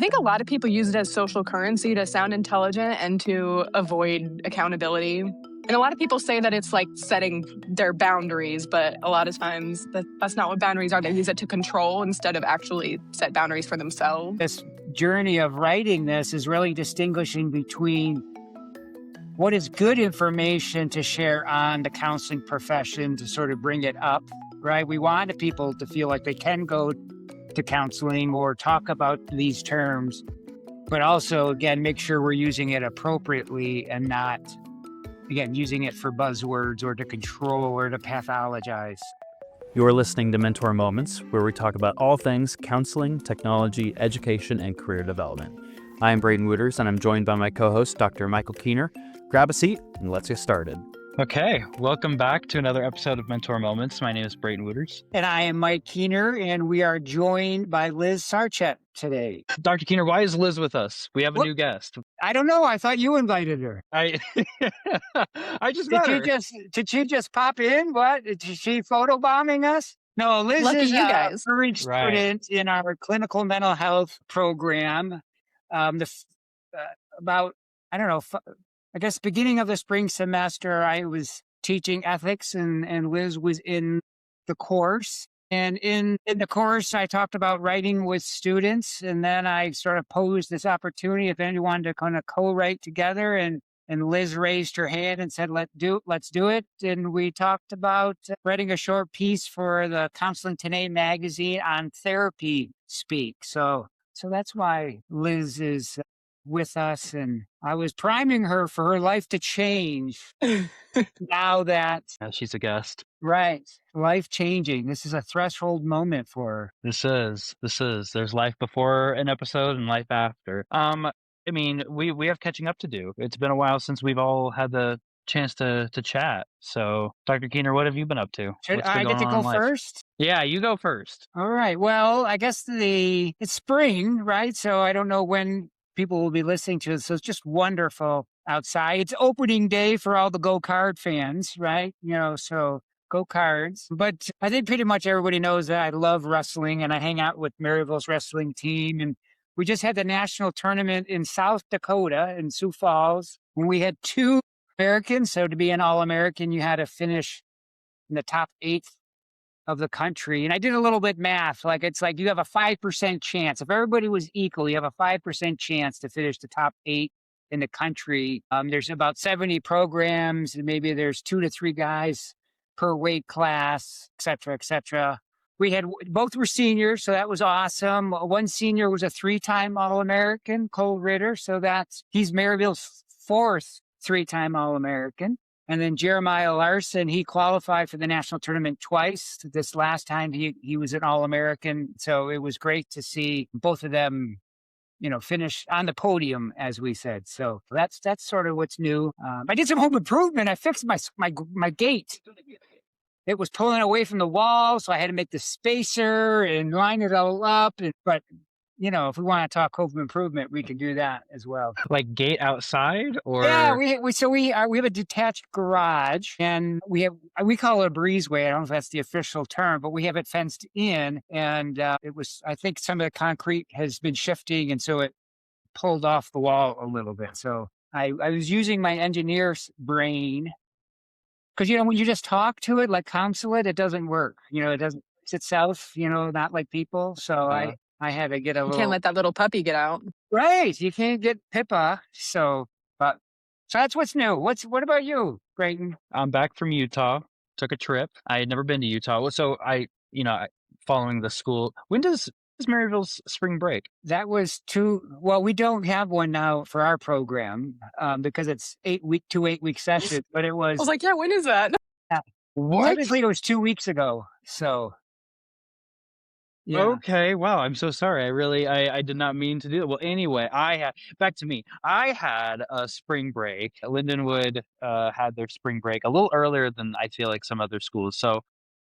think a lot of people use it as social currency to sound intelligent and to avoid accountability. And a lot of people say that it's like setting their boundaries, but a lot of times that's not what boundaries are. They use it to control instead of actually set boundaries for themselves. This journey of writing this is really distinguishing between what is good information to share on the counseling profession to sort of bring it up, right? We want people to feel like they can go to counseling or talk about these terms, but also, again, make sure we're using it appropriately and not, again, using it for buzzwords or to control or to pathologize. You're listening to Mentor Moments, where we talk about all things counseling, technology, education, and career development. I am Braden Wooters, and I'm joined by my co-host, Dr. Michael Keener. Grab a seat, and let's get started. Okay, welcome back to another episode of Mentor Moments. My name is Braden Wooters. And I am Mike Keener, and we are joined by Liz Sarchet today. Dr. Keener, why is Liz with us? We have a new guest. I don't know. I thought you invited her. I just met her. Did she just pop in? What? Is she photobombing us? No, Liz Lucky is you guys. a current student in our clinical mental health program. I guess beginning of the spring semester, I was teaching ethics and Liz was in the course. And in the course, I talked about writing with students. And then I sort of posed this opportunity if anyone wanted to kind of co-write together. And Liz raised her hand and said, let's do it. And we talked about writing a short piece for the Counseling Today magazine on therapy speak. So that's why Liz is with us, and I was priming her for her life to change now that she's a guest. Right. Life changing. This is a threshold moment for her. This is. There's life before an episode and life after. I mean, we have catching up to do. It's been a while since we've all had the chance to chat. So, Dr. Keener, what have you been up to? Should I get to go first? Yeah, you go first. All right. Well, I guess it's spring, right? So I don't know when people will be listening to this. So it's just wonderful outside. It's opening day for all the Go Card fans, right? So Go Cards. But I think pretty much everybody knows that I love wrestling and I hang out with Maryville's wrestling team. And we just had the national tournament in South Dakota in Sioux Falls when we had 2 Americans. So to be an All-American, you had to finish in the top 8 of the country. And I did a little bit math. It's like you have a 5% chance. If everybody was equal, you have a 5% chance to finish the top 8 in the country. There's about 70 programs, and maybe there's 2 to 3 guys per weight class, et cetera, et cetera. Both were seniors, so that was awesome. One senior was a 3-time All-American, Cole Ritter. So he's Maryville's 4th 3-time All-American. And then Jeremiah Larson, he qualified for the national tournament twice. This last time he was an All-American. So it was great to see both of them, finish on the podium, as we said. So that's sort of what's new. I did some home improvement. I fixed my gate. It was pulling away from the wall, so I had to make the spacer and line it all up. But if we want to talk home improvement, we can do that as well. Like gate outside, or yeah, we have a detached garage, and we call it a breezeway. I don't know if that's the official term, but we have it fenced in, and I think some of the concrete has been shifting, and so it pulled off the wall a little bit. So I was using my engineer's brain because when you just talk to it, like counsel it doesn't work. It doesn't fix itself. Not like people. So I had to get a little. You can't let that little puppy get out. Right. You can't get Pippa. So that's what's new. What about you, Brayton? I'm back from Utah. Took a trip. I had never been to Utah. So following the school. When does Maryville's spring break? That was we don't have one now for our program because it's 2 8-week sessions, but it was. I was like, yeah, when is that? What? Technically, it was 2 weeks ago. So. Yeah. Okay, wow, I'm so sorry. I did not mean to do it. Well, anyway, back to me. I had a spring break. Lindenwood had their spring break a little earlier than I feel like some other schools. So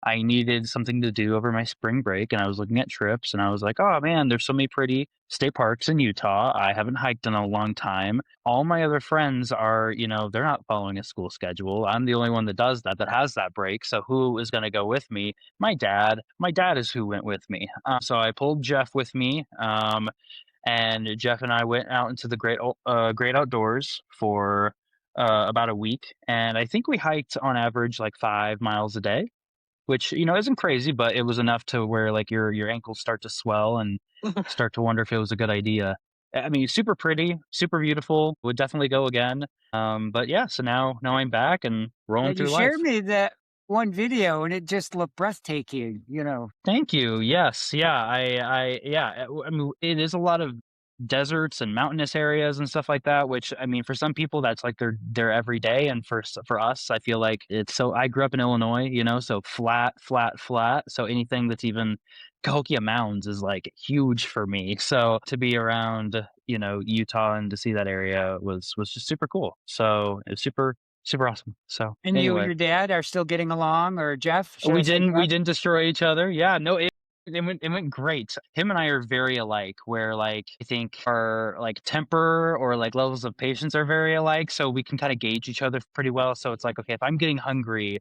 I needed something to do over my spring break, and I was looking at trips, and I was like, oh man, there's so many pretty state parks in Utah. I haven't hiked in a long time. All my other friends are, they're not following a school schedule. I'm the only one that does that has that break. So who is going to go with me? My dad is who went with me. So I pulled Jeff with me. and Jeff and I went out into the great outdoors for about a week, and I think we hiked on average like 5 miles a day, which isn't crazy, but it was enough to where like your ankles start to swell and start to wonder if it was a good idea. I mean, super pretty, super beautiful. Would definitely go again. But yeah, so now I'm back and Yeah, rolling you through life. shared me that one video, and it just looked breathtaking. Thank you. Yes. Yeah. I mean, it is a lot of deserts and mountainous areas and stuff like that, which I mean, for some people that's like their everyday. And for us, I feel like it's so I grew up in Illinois, so flat, flat, flat. So anything that's even Cahokia Mounds is like huge for me. So to be around, Utah and to see that area was just super cool. So it's super, super awesome. So And you and anyway. your dad are still getting along, or Jeff? Should We I say didn't we Jeff? didn't destroy each other. Yeah, no, it went great. Him and I are very alike, where like I think our like temper or like levels of patience are very alike, so we can kind of gauge each other pretty well. So it's like, okay, if I'm getting hungry,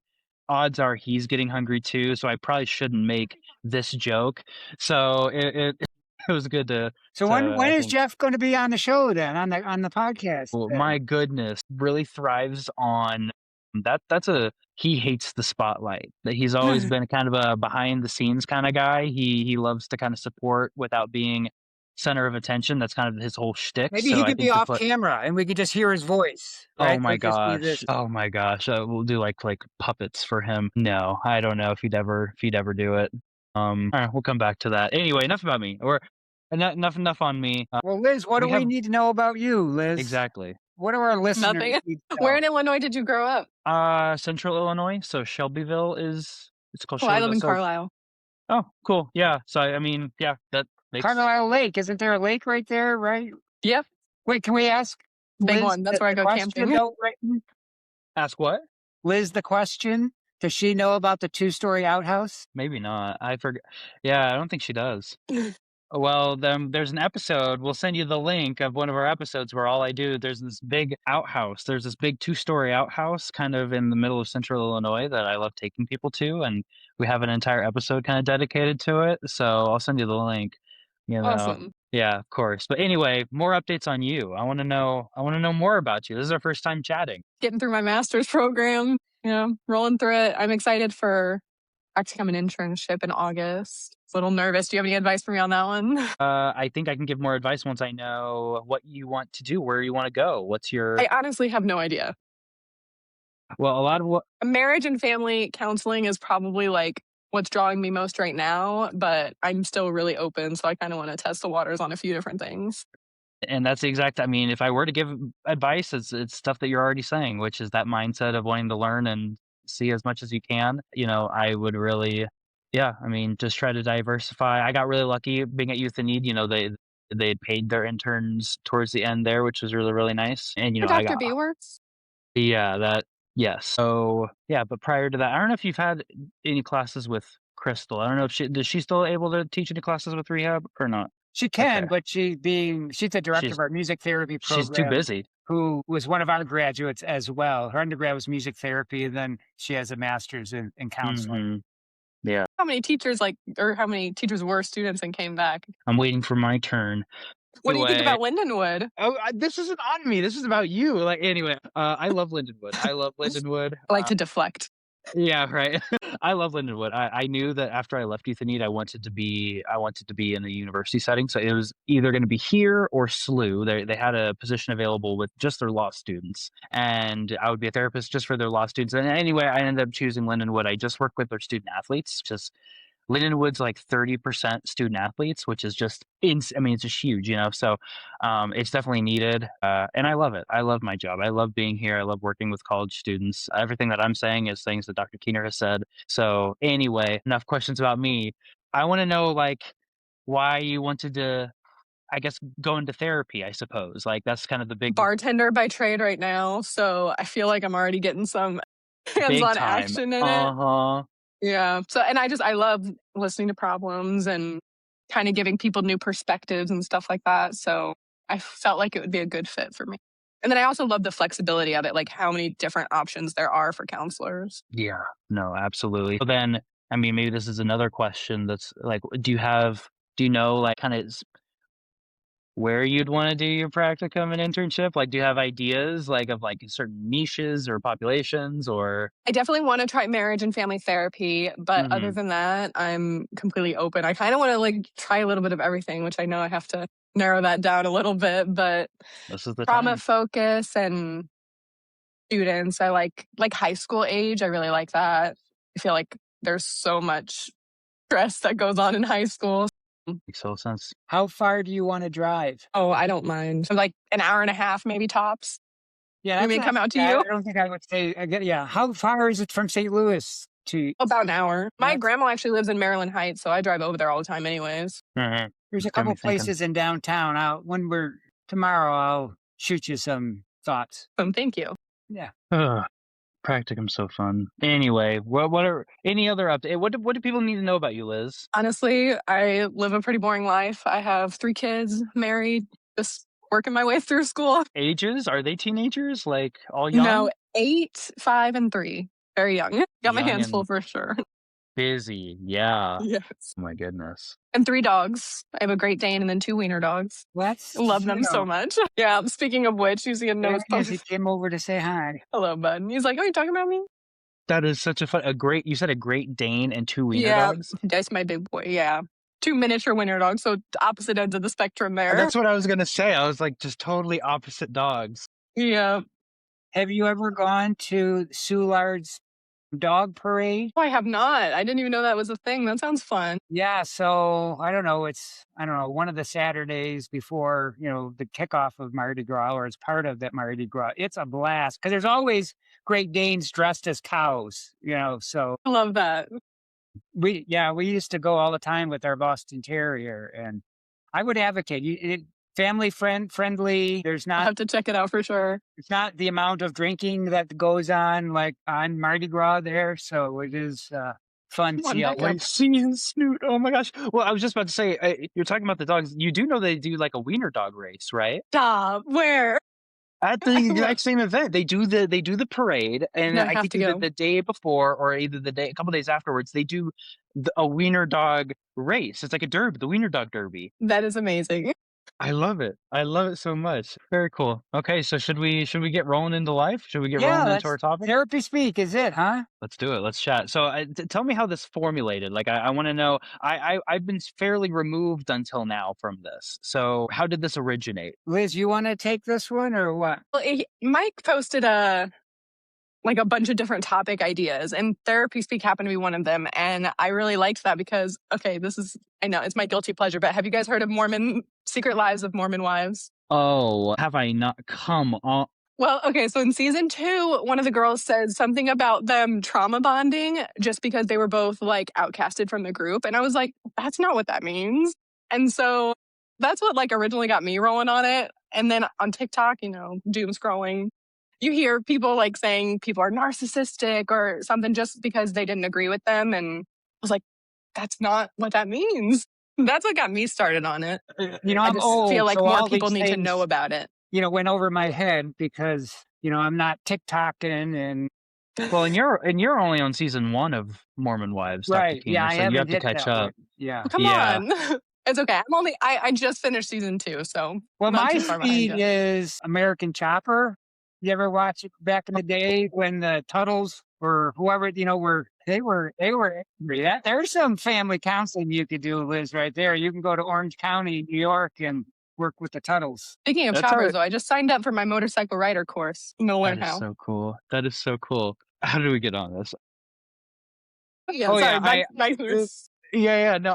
odds are he's getting hungry too, so I probably shouldn't make this joke. So it was good So to when I is think. Jeff going to be on the show then, on the podcast? Well, Then? my goodness, really thrives on he hates the spotlight. That he's always been kind of a behind the scenes kind of guy. He loves to kind of support without being center of attention. That's kind of his whole shtick. Maybe So he I could be think to off put camera, and we could just hear his voice, oh right? my It'll just be gosh, this. oh my gosh, we'll do like puppets for him. No, I don't know if he'd ever do it. All right, we'll come back to that. Anyway, enough about me. Or enough on me. Well, Liz, what do We we have need to know about you, Liz? exactly. What do our listeners Nothing. need to Where know? in Illinois did you grow up? Central Illinois, so Shelbyville it's called Oh, I live Shelbyville. in So Carlisle. oh, cool. Yeah. So I mean, yeah, that makes Carlisle Lake, isn't there a lake right there, right? Yep, Wait, can we ask big Liz one. That's where I the go question camping. though, right? ask what? Liz, the question, does she know about the two-story outhouse? Maybe not. I forget. Yeah, I don't think she does. Well, then there's an episode. We'll send you the link of one of our episodes where all I do. There's this big outhouse. There's this big 2-story outhouse, kind of in the middle of Central Illinois, that I love taking people to, and we have an entire episode kind of dedicated to it. So I'll send you the link. Awesome. Yeah, of course. But anyway, more updates on you. I want to know. I want to know more about you. This is our first time chatting. Getting through my master's program, rolling through it. I'm excited for actually come an internship in August. A little nervous. Do you have any advice for me on that one? I think I can give more advice once I know what you want to do, where you want to go. What's your I honestly have no idea. well, a lot of what Marriage and family counseling is probably like what's drawing me most right now, but I'm still really open. So I kind of want to test the waters on a few different things. and that's the exact I mean, if I were to give advice, it's stuff that you're already saying, which is that mindset of wanting to learn and see as much as you can. I would really yeah, I mean, just try to diversify. I got really lucky being at Youth in Need. They had paid their interns towards the end there, which was really, really nice. And Where I Dr. got B works? yeah, that yes. So yeah, but prior to that, I don't know if you've had any classes with Crystal. I don't know if she still able to teach any classes with rehab or not. She Okay. can, but she's the director She's of our music therapy she's too program, busy. who was one of our graduates as well. Her undergrad was music therapy, and then she has a master's in counseling. Mhm. Yeah. How many teachers how many teachers were students and came back? I'm waiting for my turn. What do you think Anyway. about Lindenwood? Oh, this isn't on me. This is about you. Like anyway, I love Lindenwood. I love Lindenwood. I like to deflect. Yeah, right. I love Lindenwood. I knew that after I left Youth in Need, I wanted to be in a university setting. So it was either going to be here or SLU. They had a position available with just their law students, and I would be a therapist just for their law students. And anyway, I ended up choosing Lindenwood. I just work with their student athletes. Just Lindenwood's like 30% student athletes, which is just I mean, it's just huge, So it's definitely needed, and I love it. I love my job. I love being here. I love working with college students. Everything that I'm saying is things that Dr. Keener has said. So anyway, enough questions about me. I want to know like why you wanted to, I guess, go into therapy. I suppose like that's kind of the big Bartender by trade right now, so I feel like I'm already getting some big hands-on time. action in it. Uh-huh. Yeah. So, and I love listening to problems and kind of giving people new perspectives and stuff like that. So I felt like it would be a good fit for me. And then I also love the flexibility of it, like how many different options there are for counselors. Yeah, no, absolutely. So then, I mean, maybe this is another question that's like, do you know, like, kind of where you'd want to do your practicum and internship? Like, do you have ideas like of like certain niches or populations or? I definitely want to try marriage and family therapy, but other than that, I'm completely open. I kind of want to like try a little bit of everything, which I know I have to narrow that down a little bit, but This is the trauma time. focus and students, I like high school age. I really like that. I feel like there's so much stress that goes on in high school. Makes total sense. How far do you want to drive? Oh, I don't mind. Like an hour and a half, maybe tops. Yeah, You that's may not come out to bad. you? I don't think I would say. Yeah, how far is it from St. Louis to? About an hour. My That's- grandma actually lives in Maryland Heights, so I drive over there all the time anyways. There's a Got me couple places in downtown. When we're tomorrow, I'll shoot you some thoughts. Thank you. Yeah. Practicum's so fun. Anyway, what are any other updates? What do people need to know about you, Liz? Honestly, I live a pretty boring life. I have 3 kids, married, just working my way through school. Ages? Are they teenagers? Like all young? No, 8, 5, and 3. Very young. Got my Young hands and full for sure. busy. Yeah. Yes. Oh my goodness. And 3 dogs. I have a Great Dane and then 2 wiener dogs. Let's Love them so much. Yeah, speaking of which, you see a note. He came over to say hi. Hello, bud. He's like, oh, you talking about me? That is such you said a Great Dane and 2 wiener Yeah, dogs? that's my big boy. Yeah. 2 miniature wiener dogs, so opposite ends of the spectrum there. That's what I was gonna say. I was like, just totally opposite dogs. Yeah. Have you ever gone to Soulard's dog parade? Oh, I have not. I didn't even know that was a thing. That sounds fun. Yeah, so I don't know. One of the Saturdays before, the kickoff of Mardi Gras, or it's part of that Mardi Gras. It's a blast because there's always Great Danes dressed as cows, so I love that. we used to go all the time with our Boston Terrier, and I would advocate family friendly. There's I'll not have to check it out for sure. it's not the amount of drinking that goes on like on Mardi Gras there, so it is fun to Come on see how back up. Like seeing Snoot. Oh my gosh. Well, I was just about to say, you're talking about the dogs. You do know they do like a wiener dog race, right? Stop. Where? At the exact same event, they do the parade, and No, I I have think to either go. the day before or either a couple days afterwards, they do a wiener dog race. It's like a derby, the wiener dog derby. That is amazing. I love it. I love it so much. Very cool. Okay, so should we get rolling into life? Should we get rolling into our topic? Therapy speak is it, huh? Let's do it. Let's chat. So, tell me how this formulated. Like, I want to know. I've been fairly removed until now from this. So, how did this originate? Liz, you want to take this one or what? Well, Mike posted a bunch of different topic ideas, and therapy speak happened to be one of them. And I really liked that because, okay, I know it's my guilty pleasure, but have you guys heard of Secret Lives of Mormon Wives? Oh, have I not? Come on. Well, okay, so in season 2, one of the girls says something about them trauma bonding just because they were both like outcasted from the group. And I was like, that's not what that means. And so that's what like originally got me rolling on it. And then on TikTok, doom scrolling, you hear people like saying people are narcissistic or something just because they didn't agree with them. And I was like, that's not what that means. That's what got me started on it. I I'm just old, feel like so more all people these need to things, know about it. went over my head because, I'm not TikToking and Well, and you're only on season 1 of Mormon Wives, Dr. right. Keener, Yeah, I so you haven't have to hit catch that up. one. Yeah. Come Yeah. on. It's okay. I just finished season 2, so Well, not my too far behind speed you. is American Chopper. You ever watch it back in the day when the Tuttles or whoever, they were angry. There's some family counseling you could do, Liz, right there. You can go to Orange County, New York, and work with the Tuttles. Speaking of That's choppers, our- though, I just signed up for my motorcycle rider course. I'm gonna learn That is how. so cool. That is so cool. How do we get on this? Yeah, Oh, sorry. yeah, Back to this. Yeah, no,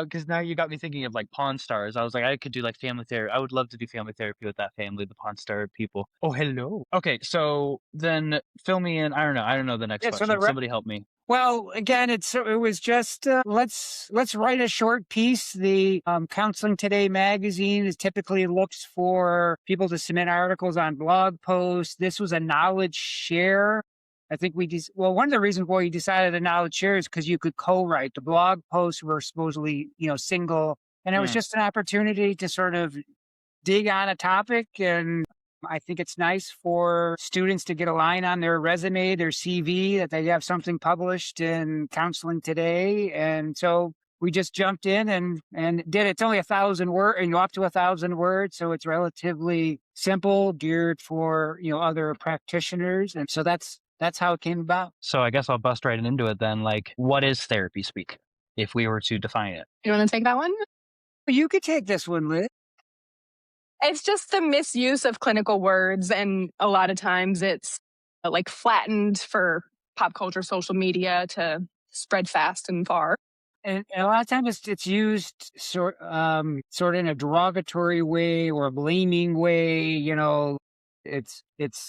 because now you got me thinking of like Pawn Stars. I was like, I could do like family therapy. I would love to do family therapy with that family, the Pawn Star people. Oh, hello. Okay, so then fill me in. I don't know the next Yeah, so question. Somebody help me. Well, again, it was just let's write a short piece. The Counseling Today magazine typically looks for people to submit articles on blog posts. This was a knowledge share. I think one of the reasons why we decided a knowledge share is because you could co-write. The blog posts were supposedly single, and it was just an opportunity to sort of dig on a topic. And I think it's nice for students to get a line on their resume, their CV, that they have something published in Counseling Today. And so we just jumped in and did it. It's only 1,000 words, up to 1,000 words. So it's relatively simple, geared for, other practitioners. And so that's how it came about. So I guess I'll bust right into it then. Like, what is therapy speak, if we were to define it? You want to take that one? You could take this one, Liz. It's just the misuse of clinical words. And a lot of times it's like flattened for pop culture, social media to spread fast and far. And a lot of times it's used sort of in a derogatory way or a blaming way. It's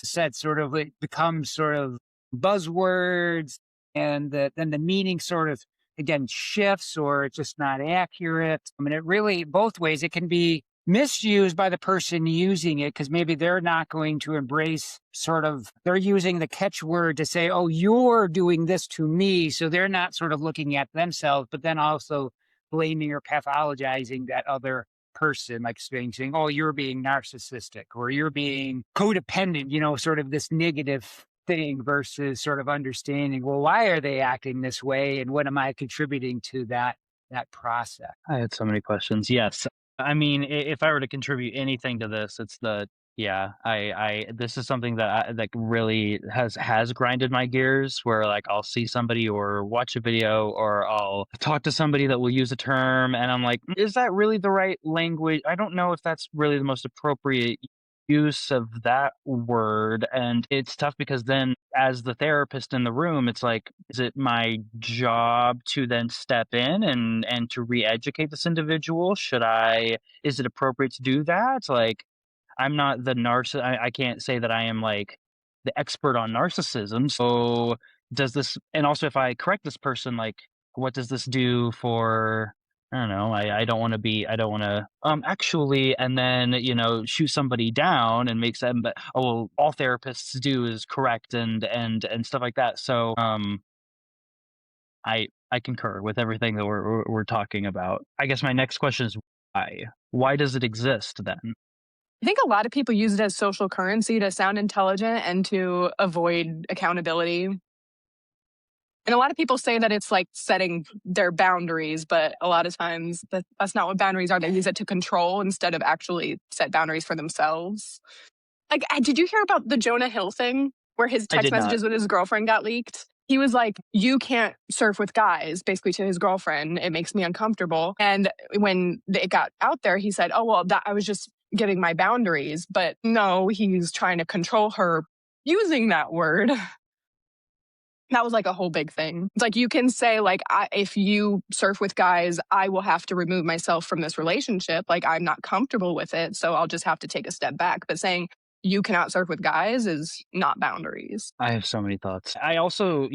said sort of, it becomes sort of buzzwords, and then the meaning sort of again shifts, or it's just not accurate. I mean, it really both ways. It can be misused by the person using it because maybe they're not going to embrace they're using the catchword to say, oh, you're doing this to me. So they're not sort of looking at themselves, but then also blaming or pathologizing that other person, like saying, oh, you're being narcissistic or you're being codependent, sort of this negative thing versus sort of understanding, well, why are they acting this way? And what am I contributing to that process? I had so many questions. Yes. I mean, if I were to contribute anything to this, it's this is something that really has grinded my gears, where like I'll see somebody or watch a video or I'll talk to somebody that will use a term and I'm like, is that really the right language? I don't know if that's really the most appropriate use of that word. And it's tough because then as the therapist in the room, it's like, is it my job to then step in and to re-educate this individual? Is it appropriate to do that? Like, I'm not the I can't say that I am like the expert on narcissism. So and also if I correct this person, like, what does this do for, I don't know, I don't want to actually, and then, shoot somebody down and make them, but, oh, well, all therapists do is correct and stuff like that. So, I concur with everything that we're talking about. I guess my next question is why? Why does it exist then? I think a lot of people use it as social currency to sound intelligent and to avoid accountability. And a lot of people say that it's like setting their boundaries, but a lot of times that's not what boundaries are. They use it to control instead of actually set boundaries for themselves. Like, did you hear about the Jonah Hill thing where his text messages with his girlfriend got leaked? He was like, you can't surf with guys, basically to his girlfriend. It makes me uncomfortable. And when it got out there, he said, oh, well, I was just giving my boundaries. But no, he's trying to control her using that word. That was like a whole big thing. It's like, you can say like, if you surf with guys, I will have to remove myself from this relationship. Like, I'm not comfortable with it. So I'll just have to take a step back. But saying you cannot surf with guys is not boundaries. I have so many thoughts. I also,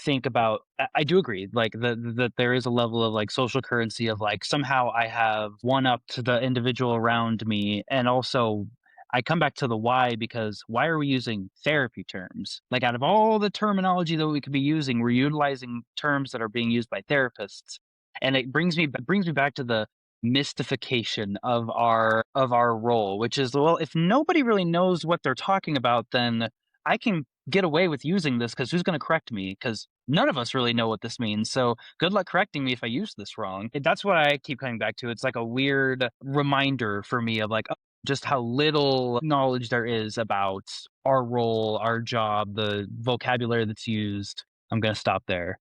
think about, I do agree, like that there is a level of like social currency of like, somehow I have one up to the individual around me. And also I come back to the why, because why are we using therapy terms? Like, out of all the terminology that we could be using, we're utilizing terms that are being used by therapists. And it brings me back to the mystification of our role, which is, well, if nobody really knows what they're talking about, then I can get away with using this because who's going to correct me? Because none of us really know what this means. So good luck correcting me if I use this wrong. That's what I keep coming back to. It's like a weird reminder for me of like, just how little knowledge there is about our role, our job, the vocabulary that's used. I'm going to stop there.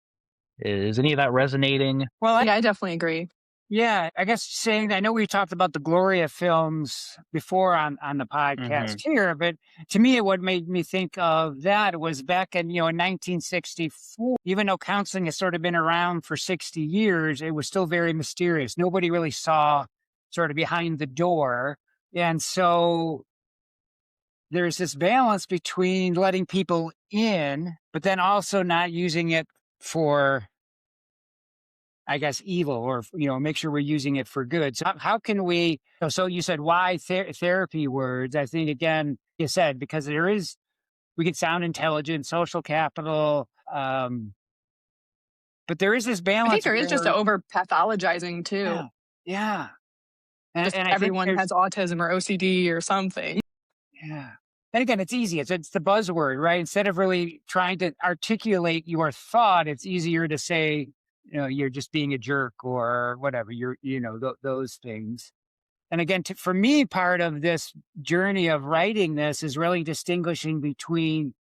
Is any of that resonating? Well, yeah, I definitely agree. Yeah, I guess saying, I know we talked about the Gloria films before on the podcast here, but to me, what made me think of that was back in 1964, even though counseling has sort of been around for 60 years, it was still very mysterious. Nobody really saw sort of behind the door. And so there's this balance between letting people in, but then also not using it for, I guess, evil, or, make sure we're using it for good. So how can we, so you said why therapy words? I think, again, you said, because we can sound intelligent, social capital, but there is this balance. I think there is just over pathologizing too. Yeah. And everyone has autism or OCD or something. Yeah. And again, it's easy. It's the buzzword, right? Instead of really trying to articulate your thought, it's easier to say, you're just being a jerk or whatever. Those things. And again, for me, part of this journey of writing this is really distinguishing between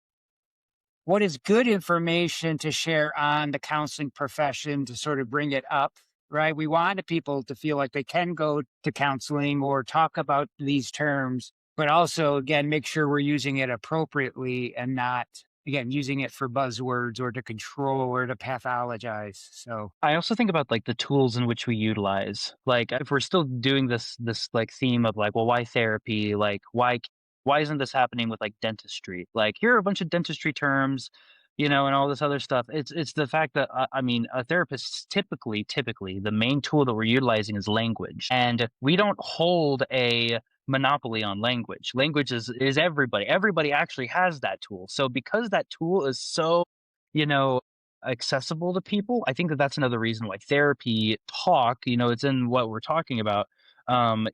what is good information to share on the counseling profession to sort of bring it up, right? We want people to feel like they can go to counseling or talk about these terms, but also, again, make sure we're using it appropriately and not, again, using it for buzzwords or to control or to pathologize. So I also think about like the tools in which we utilize. Like if we're still doing this like theme of like, well, why therapy? Like why isn't this happening with like dentistry? Like here are a bunch of dentistry terms, and all this other stuff. It's the fact that I mean, a therapist typically the main tool that we're utilizing is language, and we don't hold a monopoly on language. Language is everybody. Everybody actually has that tool. So because that tool is so, you know accessible to people. I think that that's another reason why therapy talk, it's in what we're talking about,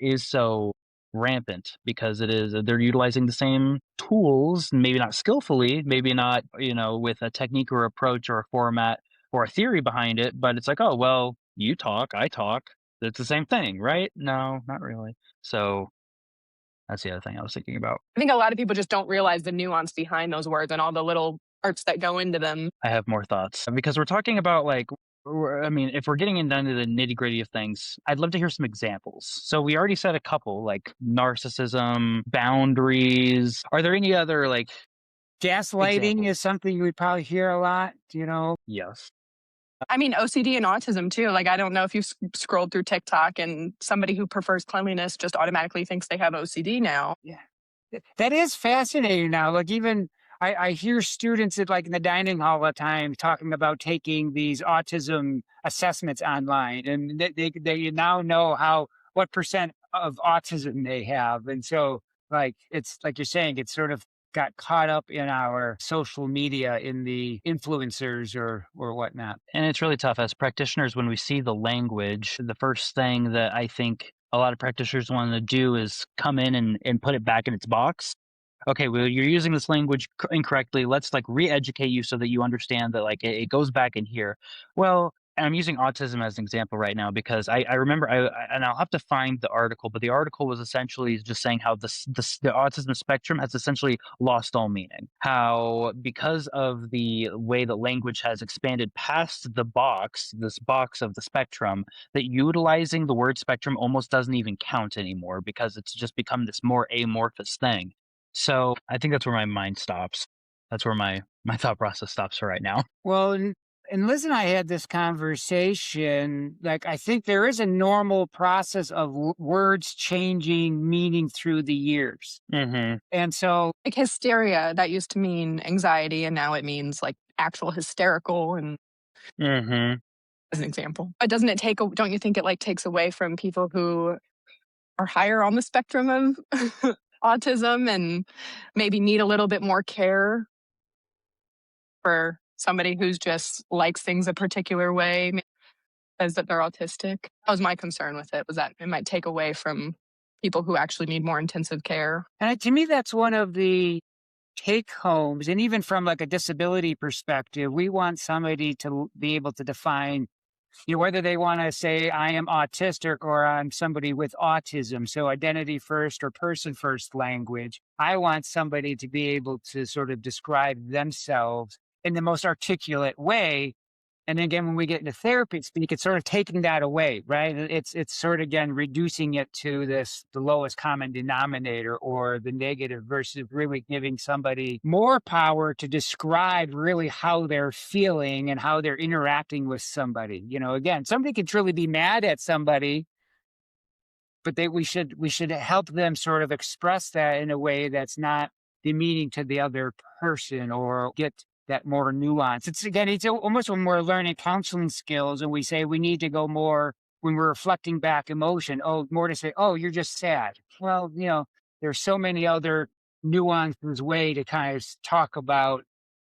is so rampant because they're utilizing the same tools, maybe not skillfully, maybe not, with a technique or approach or a format or a theory behind it, but it's like, oh, well, you talk, I talk. It's the same thing, right? No, not really. So that's the other thing I was thinking about. I think a lot of people just don't realize the nuance behind those words and all the little parts that go into them. I have more thoughts because we're talking about like, I mean, if we're getting into the nitty gritty of things, I'd love to hear some examples. So we already said a couple like narcissism, boundaries. Are there any other like gaslighting examples? is something we probably hear a lot, Yes. I mean, OCD and autism too. Like, I don't know if you've scrolled through TikTok and somebody who prefers cleanliness just automatically thinks they have OCD now. Yeah. That is fascinating now. Like even I hear students at like in the dining hall all the time talking about taking these autism assessments online, and they now know what percent of autism they have, and so like it's like you're saying, it's sort of got caught up in our social media in the influencers or whatnot. And it's really tough as practitioners when we see the language. The first thing that I think a lot of practitioners want to do is come in and put it back in its box. Okay, well, you're using this language incorrectly. Let's like re-educate you so that you understand that like it goes back in here. Well, and I'm using autism as an example right now because I remember and I'll have to find the article, but the article was essentially just saying how the autism spectrum has essentially lost all meaning. How because of the way that language has expanded past this box of the spectrum, that utilizing the word spectrum almost doesn't even count anymore because it's just become this more amorphous thing. So I think that's where my mind stops. That's where my thought process stops for right now. Well, and Liz and I had this conversation. Like, I think there is a normal process of words changing meaning through the years. Mm-hmm. And so, Like hysteria, that used to mean anxiety, and now it means like actual hysterical. And Mm-hmm. as an example, but doesn't it don't you think it like takes away from people who are higher on the spectrum of autism and maybe need a little bit more care for somebody who's just likes things a particular way, says that they're autistic? That was my concern with it, was that it might take away from people who actually need more intensive care. and to me, that's one of the take homes. And even from like a disability perspective, we want somebody to be able to define, whether they want to say I am autistic or I'm somebody with autism. So identity first or person first language. I want somebody to be able to sort of describe themselves in the most articulate way. And then again, when we get into therapy speak, it's sort of taking that away, right? It's sort of again reducing it to the lowest common denominator or the negative versus really giving somebody more power to describe really how they're feeling and how they're interacting with somebody. Again, somebody could truly be mad at somebody, but we should help them sort of express that in a way that's not demeaning to the other person or get that more nuance. It's almost when we're learning counseling skills and we say we need to go more when we're reflecting back emotion. Oh, more to say, oh, you're just sad. Well, there's so many other nuances way to kind of talk about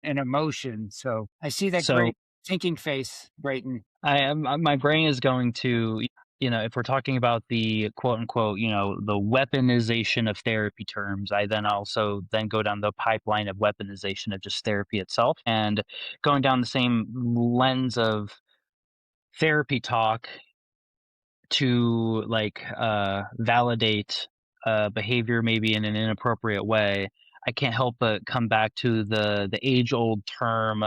an emotion. So I see that So great thinking face, Brayton. I am my brain is going to, if we're talking about the quote unquote, the weaponization of therapy terms, I then also then go down the pipeline of weaponization of just therapy itself and going down the same lens of therapy talk to like validate behavior maybe in an inappropriate way, I can't help but come back to the age old term.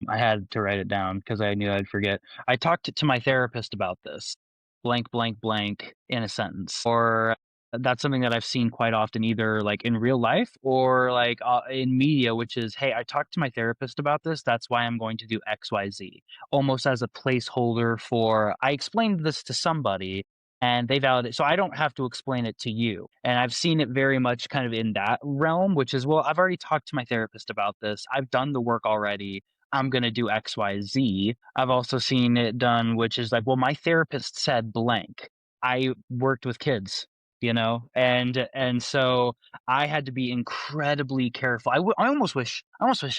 I had to write it down because I knew I'd forget. I talked to my therapist about this, blank, blank, blank, in a sentence. Or that's something that I've seen quite often, either like in real life or like in media, which is, hey, I talked to my therapist about this. That's why I'm going to do XYZ, almost as a placeholder for, I explained this to somebody and they validate, so I don't have to explain it to you. And I've seen it very much kind of in that realm, which is, well, I've already talked to my therapist about this. I've done the work already. I'm going to do XYZ. I've also seen it done, which is like, well, my therapist said blank. I worked with kids, and so I had to be incredibly careful. I almost wish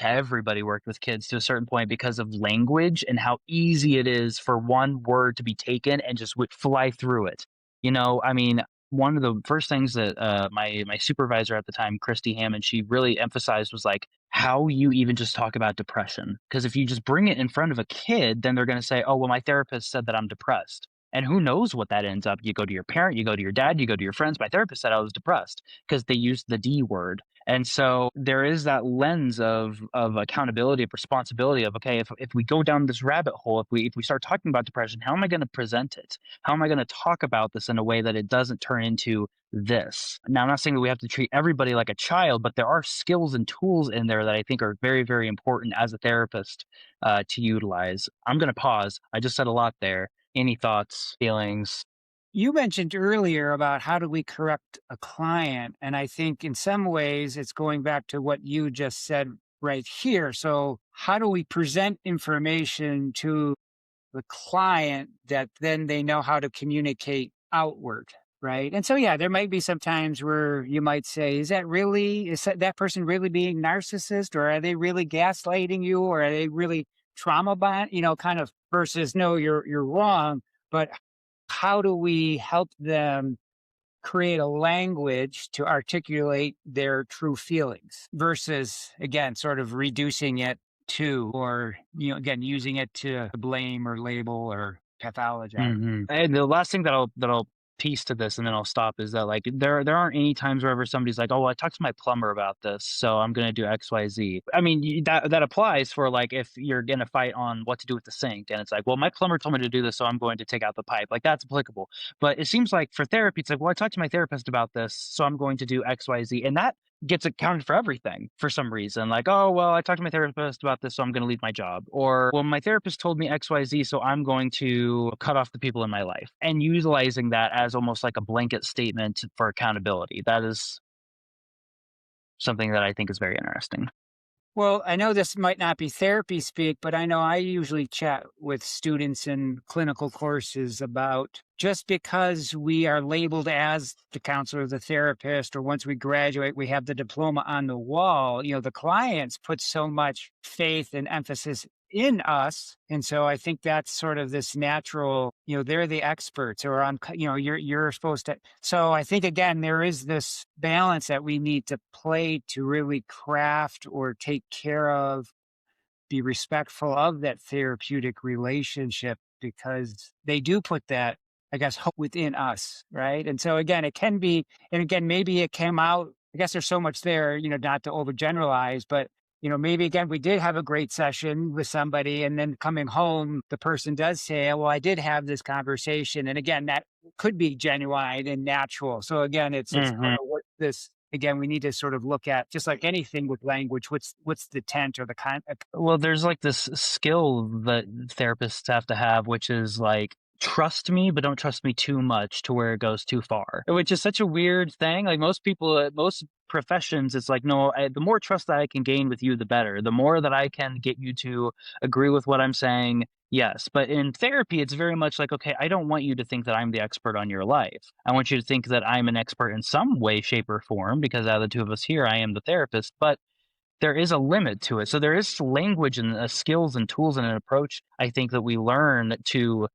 everybody worked with kids to a certain point, because of language and how easy it is for one word to be taken and just would fly through it. I mean, one of the first things that my supervisor at the time, Christy Hammond, she really emphasized was like how you even just talk about depression. Because if you just bring it in front of a kid, then they're going to say, "Oh, well, my therapist said that I'm depressed." And who knows what that ends up? You go to your parent, you go to your dad, you go to your friends. My therapist said I was depressed because they used the D word. And so there is that lens of accountability, of responsibility of, okay, if we go down this rabbit hole, if we start talking about depression, how am I going to present it? How am I going to talk about this in a way that it doesn't turn into this? Now, I'm not saying that we have to treat everybody like a child, but there are skills and tools in there that I think are very, very important as a therapist to utilize. I'm going to pause. I just said a lot there. Any thoughts, feelings? You mentioned earlier about how do we correct a client. And I think in some ways it's going back to what you just said right here. So, how do we present information to the client that then they know how to communicate outward? Right. And so, yeah, there might be some times where you might say, is that person really being narcissist, or are they really gaslighting you, or are they really trauma bond, kind of versus, no, you're wrong. But how do we help them create a language to articulate their true feelings versus, again, sort of reducing it to, or, again, using it to blame or label or pathologize? And the last thing that I'll piece to this, and then I'll stop, is that like there aren't any times wherever somebody's like, oh, well, I talked to my plumber about this, so I'm gonna do XYZ. I mean, that applies for like if you're gonna fight on what to do with the sink, and it's like, well, my plumber told me to do this, so I'm going to take out the pipe. Like that's applicable. But it seems like for therapy, it's like, well, I talked to my therapist about this, so I'm going to do XYZ, and that gets accounted for everything for some reason. Like, oh, well, I talked to my therapist about this, so I'm going to leave my job. Or, well, my therapist told me XYZ, so I'm going to cut off the people in my life. And utilizing that as almost like a blanket statement for accountability. That is something that I think is very interesting. Well, I know this might not be therapy speak, but I know I usually chat with students in clinical courses about just because we are labeled as the counselor, the therapist, or once we graduate, we have the diploma on the wall. The clients put so much faith and emphasis in us. And so I think that's sort of this natural, they're the experts, or you're supposed to. So I think, again, there is this balance that we need to play to really craft or take care of, be respectful of that therapeutic relationship, because they do put that, I guess, hope within us. Right. And so again, it can be, and again, maybe it came out, I guess there's so much there, not to overgeneralize, but maybe again, we did have a great session with somebody, and then coming home, the person does say, well, I did have this conversation. And again, that could be genuine and natural. So again, it's what this, again, we need to sort of look at, just like anything with language, what's the intent or the kind. Well, there's like this skill that therapists have to have, which is like, trust me, but don't trust me too much to where it goes too far, which is such a weird thing. Like most people, most professions, it's like, no, the more trust that I can gain with you, the better. The more that I can get you to agree with what I'm saying, yes. But in therapy, it's very much like, okay, I don't want you to think that I'm the expert on your life. I want you to think that I'm an expert in some way, shape, or form, because out of the two of us here, I am the therapist. But there is a limit to it. So there is language and skills and tools and an approach, I think, that we learn to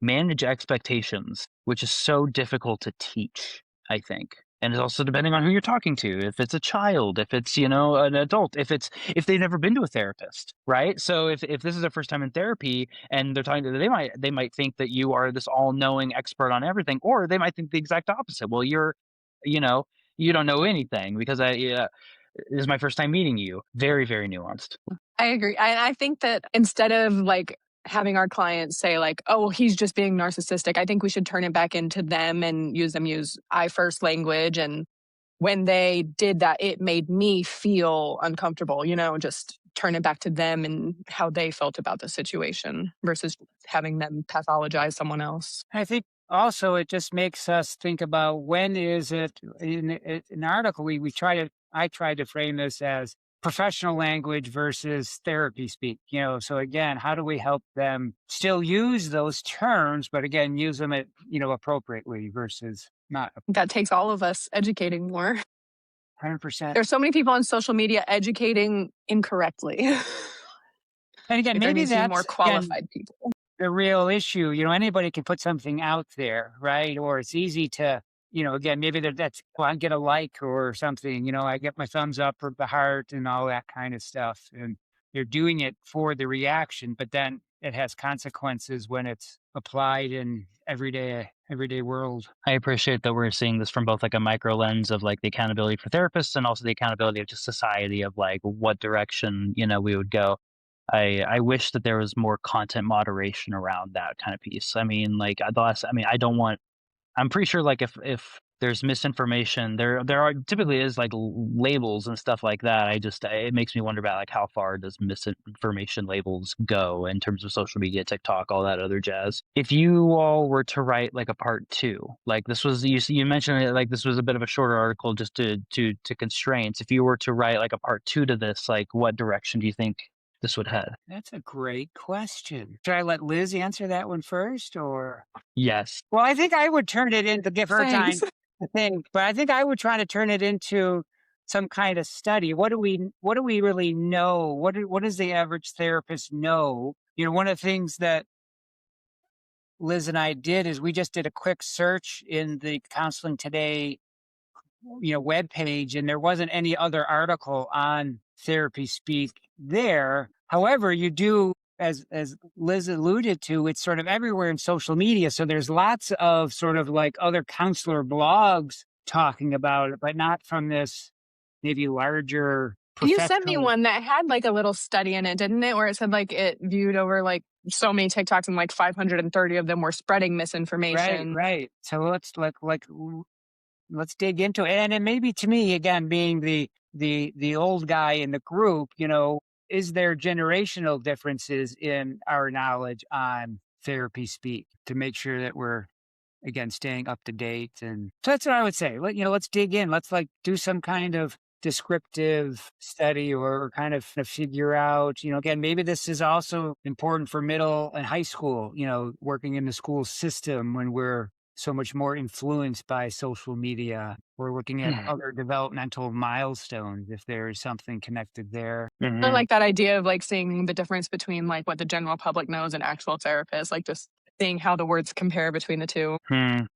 manage expectations, which is so difficult to teach, I think. And it's also depending on who you're talking to. If it's a child, if it's, an adult, if they've never been to a therapist, right? So if this is their first time in therapy and they're talking to, they might think that you are this all-knowing expert on everything, or they might think the exact opposite. Well, you know, you don't know anything because this is my first time meeting you. Very, very nuanced. I agree. I think that instead of like having our clients say like, oh, he's just being narcissistic, I think we should turn it back into them and use I first language. And when they did that, it made me feel uncomfortable, just turn it back to them and how they felt about the situation versus having them pathologize someone else. I think also it just makes us think about when is it in an article I try to frame this as professional language versus therapy speak. So again, how do we help them still use those terms, but again, use them appropriately versus not. That takes all of us educating more. 100%. There's so many people on social media educating incorrectly. And again, Like there maybe needs to be that's more qualified people. the real issue. Anybody can put something out there, right? Or it's easy to, again, maybe I get a like or something, I get my thumbs up or the heart and all that kind of stuff. And they're doing it for the reaction, but then it has consequences when it's applied in everyday world. I appreciate that we're seeing this from both like a micro lens of like the accountability for therapists and also the accountability of just society of like what direction, we would go. I wish that there was more content moderation around that kind of piece. I mean, like I'm pretty sure like if there's misinformation, there are typically is like labels and stuff like that. It makes me wonder about like how far does misinformation labels go in terms of social media, TikTok, all that other jazz. If you all were to write like a part two, like this was you mentioned it, like this was a bit of a shorter article just to constraints. If you were to write like a part two to this, like what direction do you think this would head? That's a great question. Should I let Liz answer that one first or? Yes. Well, I think I would turn it into give her time Thanks. to think, but I think I would try to turn it into some kind of study. What do we really know? What does the average therapist know? One of the things that Liz and I did is we just did a quick search in the Counseling Today, webpage, and there wasn't any other article on therapy speak there. However, you do, as Liz alluded to, it's sort of everywhere in social media. So there's lots of sort of like other counselor blogs talking about it, but not from this maybe larger You sent me one that had like a little study in it, didn't it? Where it said like it viewed over like so many TikToks and like 530 of them were spreading misinformation. Right. So let's dig into it. And it maybe to me, again, being the old guy in the group, is there generational differences in our knowledge on therapy speak to make sure that we're, again, staying up to date? And so that's what I would say. Let's dig in. Let's like do some kind of descriptive study or kind of figure out, again, maybe this is also important for middle and high school, working in the school system when we're so much more influenced by social media. We're looking at other developmental milestones if there is something connected there. I like that idea of like seeing the difference between like what the general public knows and actual therapists, like just seeing how the words compare between the two.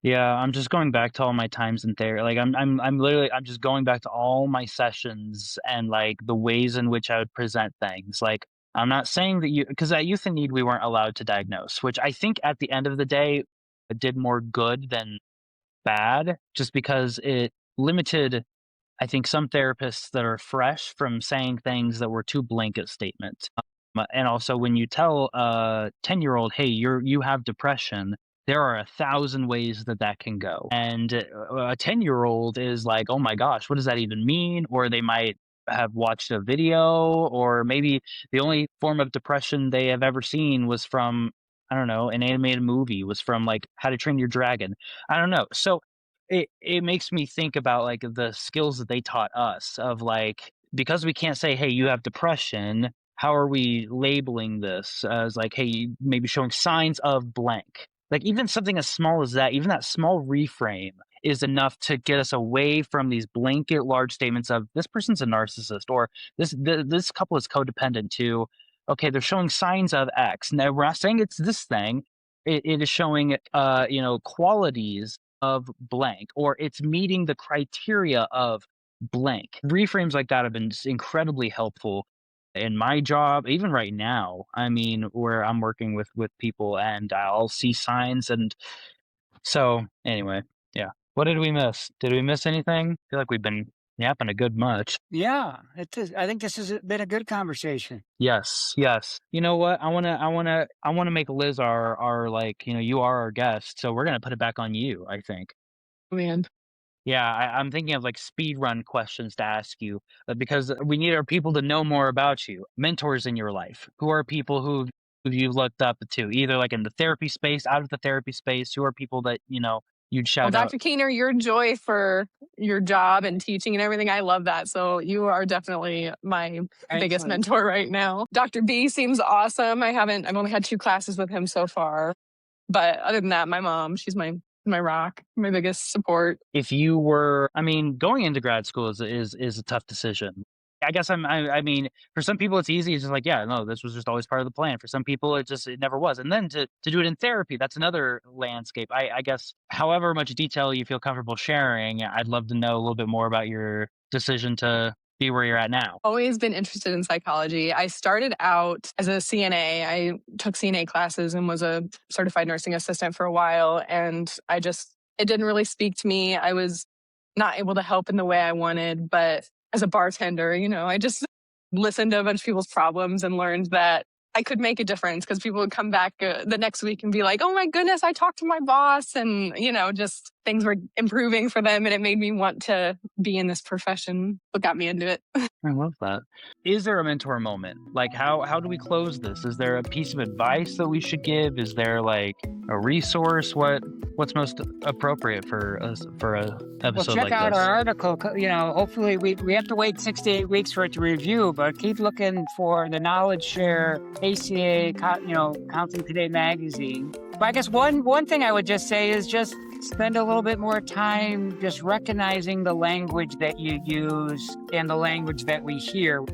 Yeah, I'm just going back to all my times in therapy. Like I'm just going back to all my sessions and like the ways in which I would present things. Like I'm not saying that because at Youth in Need we weren't allowed to diagnose, which I think at the end of the day it did more good than bad, just because it limited, I think, some therapists that are fresh from saying things that were too blanket statements. And also, when you tell a 10-year-old, "Hey, you have depression," there are 1,000 ways that can go. And a 10-year-old is like, "Oh my gosh, what does that even mean?" Or they might have watched a video, or maybe the only form of depression they have ever seen was from, I don't know, an animated movie, was from like How to Train Your Dragon. I don't know. So it makes me think about like the skills that they taught us of like, because we can't say, "Hey, you have depression," how are we labeling this as like, "Hey, maybe showing signs of blank." Like even something as small as that, even that small reframe is enough to get us away from these blanket large statements of this person's a narcissist, or this couple is codependent, to, okay, they're showing signs of X. Now we're not saying it's this thing. It is showing qualities of blank, or it's meeting the criteria of blank. Reframes like that have been incredibly helpful in my job, even right now. I mean, where I'm working with people and I'll see signs. And so anyway, yeah. What did we miss? Did we miss anything? I feel like we've been yapping a good much. Yeah, it is. I think this has been a good conversation. Yes, yes. You know what? I wanna make Liz our like, you are our guest, so we're gonna put it back on you, I think. Man. Yeah, I'm thinking of like speed run questions to ask you, because we need our people to know more about you. Mentors in your life. Who are people who you've looked up to, either like in the therapy space, out of the therapy space? Who are people that you'd Well, shout out? Dr. Keener, your joy for your job and teaching and everything, I love that. So you are definitely my biggest Excellent. mentor right now. Dr. B seems awesome. I've only had 2 classes with him so far. But other than that, my mom, she's my rock, my biggest support. If you were, I mean, going into grad school is a tough decision. I guess I mean, for some people it's easy. It's just like, yeah, no, this was just always part of the plan. For some people, it never was. And then to do it in therapy, that's another landscape. I guess, however much detail you feel comfortable sharing, I'd love to know a little bit more about your decision to be where you're at now. Always been interested in psychology. I started out as a CNA. I took CNA classes and was a certified nursing assistant for a while. And it didn't really speak to me. I was not able to help in the way I wanted. But as a bartender, I just listened to a bunch of people's problems and learned that I could make a difference, because people would come back the next week and be like, oh my goodness, I talked to my boss, and, just things were improving for them. And it made me want to be in this profession. What got me into it. I love that. Is there a mentor moment? Like, how do we close this? Is there a piece of advice that we should give? Is there like a resource? What's most appropriate for a Well, episode check like out this? our article. Hopefully we have to wait 6 to 8 weeks for it to review, but keep looking for the Knowledge Share ACA, Counseling Today magazine. But I guess one thing I would just say is just spend a little bit more time just recognizing the language that you use and the language that we hear.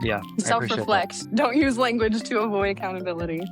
Yeah, I appreciate that. Self-reflect. Don't use language to avoid accountability.